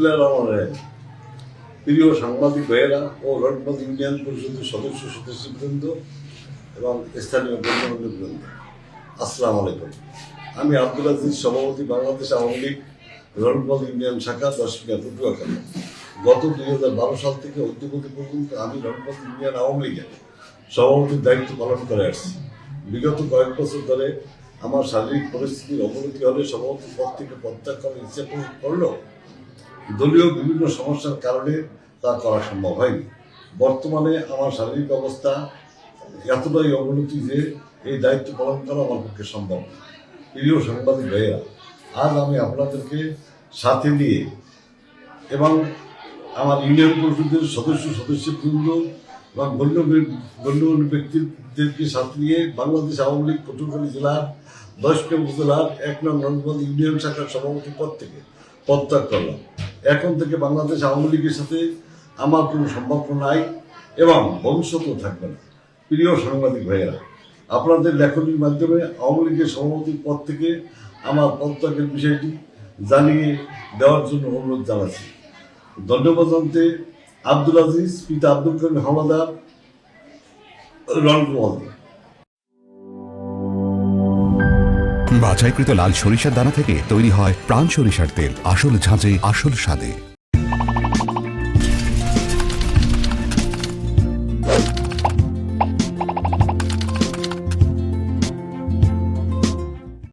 বিসমিল্লাহির প্রিয় সাংবাদিক ভাইয়েরা ও রণপদ ইউনিয়ন পরিষদের সদস্যবৃন্দ এবং স্থানীয় বন্ধুবৃন্দ, আসসালামু আলাইকুম। আমি আব্দুল আজিজ, সভাপতি, বাংলাদেশ আওয়ামী লীগ রণপদ ইউনিয়ন শাখা 10 পটুয়াখালী। গত 2012 সাল থেকে অদ্যবধি পর্যন্ত আমি রণপদ ইউনিয়ন আওয়ামী লীগের সভাপতির দায়িত্ব পালন করে আসছি। বিগত কয়েক বছর ধরে আমার শারীরিক পরিস্থিতির অবনতি হলে সভাপতি পদ থেকে প্রত্যাখ্যানের ইচ্ছা করলেও দলীয় বিভিন্ন সমস্যার কারণে তা করা সম্ভব হয়নি। বর্তমানে আমার শারীরিক অবস্থা এতটাই অবনতি যে এই দায়িত্ব পালন করা আমার পক্ষে সম্ভব। প্রিয় সাংবাদিক ভাইয়েরা, আজ আমি আপনাদেরকে সাথে নিয়ে এবং আমার ইউনিয়ন পরিষদের সদস্যবৃন্দ এবং গণ্যমান্য ব্যক্তিদেরকে সাথে নিয়ে বাংলাদেশ আওয়ামী লীগ পটুয়াখালী জেলার 10 উপজেলার 1 নং রণপদ ইউনিয়ন শাখার সভাপতি পদ থেকে প্রত্যাগ করলাম। এখন থেকে বাংলাদেশ আওয়ামী লীগের সাথে আমার কোনো সম্পর্ক নাই এবং ভবিষ্যতেও থাকবে না। প্রিয় সাংবাদিক ভাইয়েরা, আপনাদের লেখনীর মাধ্যমে আওয়ামী লীগের সভাপতির পদ থেকে আমার পদত্যাগের বিষয়টি জানিয়ে দেওয়ার জন্য অনুরোধ জানাচ্ছি। ধন্যবাদ জানতে আব্দুল আজিজ, পিতা আব্দুল করিম হাওলাদার, রণপদ। বাছাইকৃত লাল সরিষার দানা থেকে তৈরি হয় প্রাণ সরিষার তেল, আসল ঝাঁঝে আসল স্বাদে।